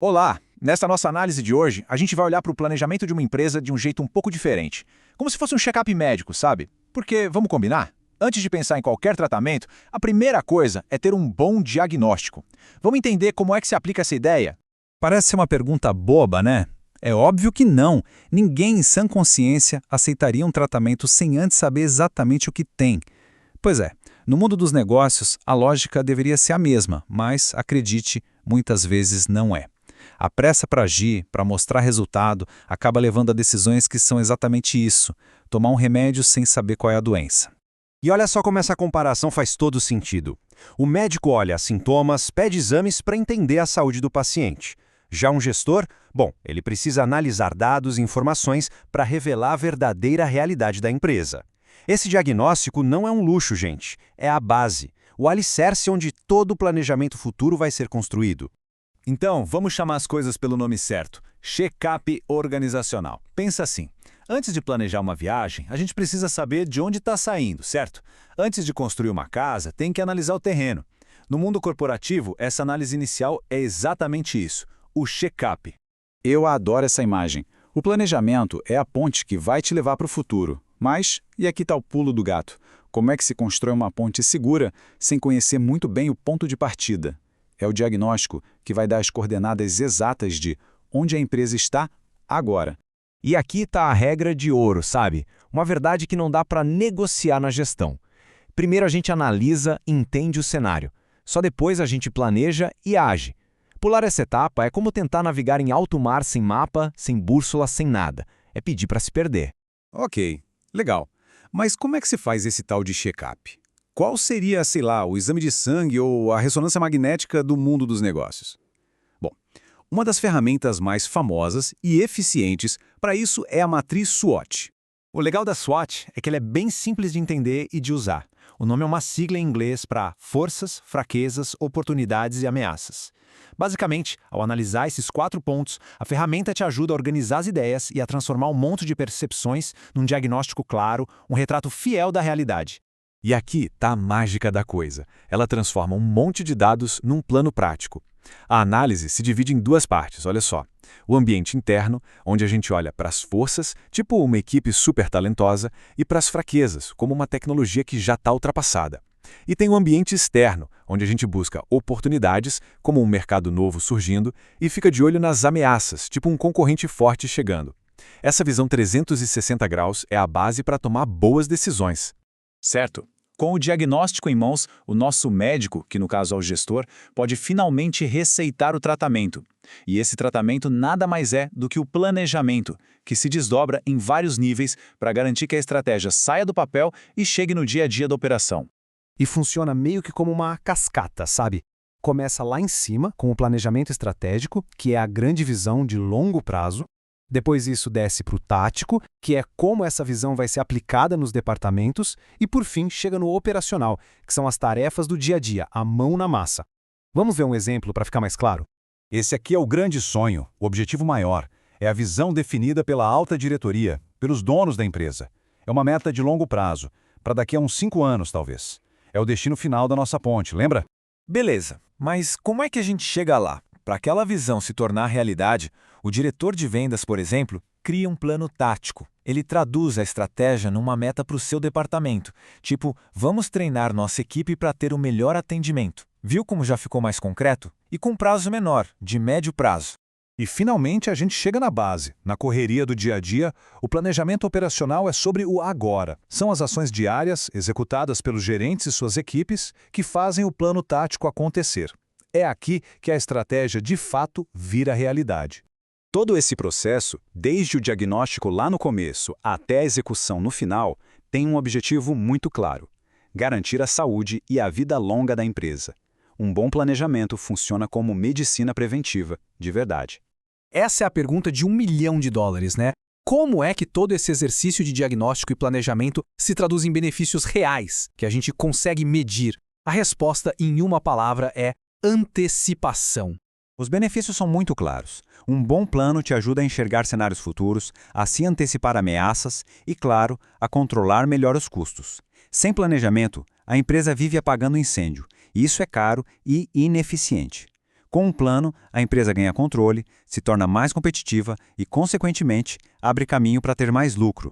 Olá! Nesta nossa análise de hoje, a gente vai olhar para o planejamento de uma empresa de um jeito um pouco diferente. Como se fosse um check-up médico, sabe? Porque, vamos combinar? Antes de pensar em qualquer tratamento, a primeira coisa é ter um bom diagnóstico. Vamos entender como é que se aplica essa ideia? Parece ser uma pergunta boba, né? É óbvio que não. Ninguém em sã consciência aceitaria um tratamento sem antes saber exatamente o que tem. Pois é, no mundo dos negócios, a lógica deveria ser a mesma, mas, acredite, muitas vezes não é. A pressa para agir, para mostrar resultado, acaba levando a decisões que são exatamente isso: tomar um remédio sem saber qual é a doença. E olha só como essa comparação faz todo sentido. O médico olha sintomas, pede exames para entender a saúde do paciente. Já um gestor, bom, ele precisa analisar dados e informações para revelar a verdadeira realidade da empresa. Esse diagnóstico não é um luxo, gente, é a base, o alicerce onde todo o planejamento futuro vai ser construído. Então, vamos chamar as coisas pelo nome certo: check-up organizacional. Pensa assim: antes de planejar uma viagem, a gente precisa saber de onde está saindo, certo? Antes de construir uma casa, tem que analisar o terreno. No mundo corporativo, essa análise inicial é exatamente isso: o check-up. Eu adoro essa imagem. O planejamento é a ponte que vai te levar para o futuro. Mas, e aqui está o pulo do gato. Como é que se constrói uma ponte segura sem conhecer muito bem o ponto de partida? É o diagnóstico que vai dar as coordenadas exatas de onde a empresa está agora. E aqui está a regra de ouro, sabe? Uma verdade que não dá para negociar na gestão. Primeiro a gente analisa e entende o cenário. Só depois a gente planeja e age. Pular essa etapa é como tentar navegar em alto mar sem mapa, sem bússola, sem nada. É pedir para se perder. Ok, legal. Mas como é que se faz esse tal de check-up? Qual seria, sei lá, o exame de sangue ou a ressonância magnética do mundo dos negócios? Bom, uma das ferramentas mais famosas e eficientes para isso é a matriz SWOT. O legal da SWOT é que ela é bem simples de entender e de usar. O nome é uma sigla em inglês para forças, fraquezas, oportunidades e ameaças. Basicamente, ao analisar esses 4 pontos, a ferramenta te ajuda a organizar as ideias e a transformar um monte de percepções num diagnóstico claro, um retrato fiel da realidade. E aqui está a mágica da coisa. Ela transforma um monte de dados num plano prático. A análise se divide em 2 partes, olha só. O ambiente interno, onde a gente olha para as forças, tipo uma equipe super talentosa, e para as fraquezas, como uma tecnologia que já está ultrapassada. E tem o ambiente externo, onde a gente busca oportunidades, como um mercado novo surgindo, e fica de olho nas ameaças, tipo um concorrente forte chegando. Essa visão 360 graus é a base para tomar boas decisões. Certo? Com o diagnóstico em mãos, o nosso médico, que no caso é o gestor, pode finalmente receitar o tratamento. E esse tratamento nada mais é do que o planejamento, que se desdobra em vários níveis para garantir que a estratégia saia do papel e chegue no dia a dia da operação. E funciona meio que como uma cascata, sabe? Começa lá em cima, com o planejamento estratégico, que é a grande visão de longo prazo. Depois isso desce para o tático, que é como essa visão vai ser aplicada nos departamentos. E por fim, chega no operacional, que são as tarefas do dia a dia, a mão na massa. Vamos ver um exemplo para ficar mais claro? Esse aqui é o grande sonho, o objetivo maior. É a visão definida pela alta diretoria, pelos donos da empresa. É uma meta de longo prazo, para daqui a uns 5 anos, talvez. É o destino final da nossa ponte, lembra? Beleza, mas como é que a gente chega lá? Para aquela visão se tornar realidade, o diretor de vendas, por exemplo, cria um plano tático. Ele traduz a estratégia numa meta para o seu departamento. Tipo, vamos treinar nossa equipe para ter o melhor atendimento. Viu como já ficou mais concreto? E com prazo menor, de médio prazo. E finalmente a gente chega na base. Na correria do dia a dia, o planejamento operacional é sobre o agora. São as ações diárias, executadas pelos gerentes e suas equipes, que fazem o plano tático acontecer. É aqui que a estratégia de fato vira realidade. Todo esse processo, desde o diagnóstico lá no começo até a execução no final, tem um objetivo muito claro: garantir a saúde e a vida longa da empresa. Um bom planejamento funciona como medicina preventiva, de verdade. Essa é a pergunta de $1 milhão, né? Como é que todo esse exercício de diagnóstico e planejamento se traduz em benefícios reais, que a gente consegue medir? A resposta, em uma palavra, é antecipação. Os benefícios são muito claros. Um bom plano te ajuda a enxergar cenários futuros, a se antecipar ameaças e, claro, a controlar melhor os custos. Sem planejamento, a empresa vive apagando incêndio, e isso é caro e ineficiente. Com um plano, a empresa ganha controle, se torna mais competitiva e, consequentemente, abre caminho para ter mais lucro.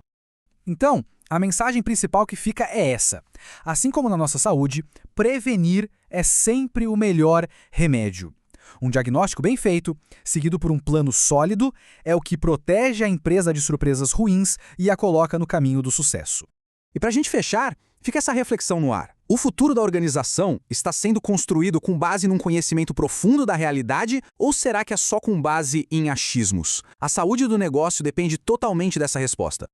Então, a mensagem principal que fica é essa. Assim como na nossa saúde, prevenir é sempre o melhor remédio. Um diagnóstico bem feito, seguido por um plano sólido, é o que protege a empresa de surpresas ruins e a coloca no caminho do sucesso. E para a gente fechar, fica essa reflexão no ar. O futuro da organização está sendo construído com base num conhecimento profundo da realidade ou será que é só com base em achismos? A saúde do negócio depende totalmente dessa resposta.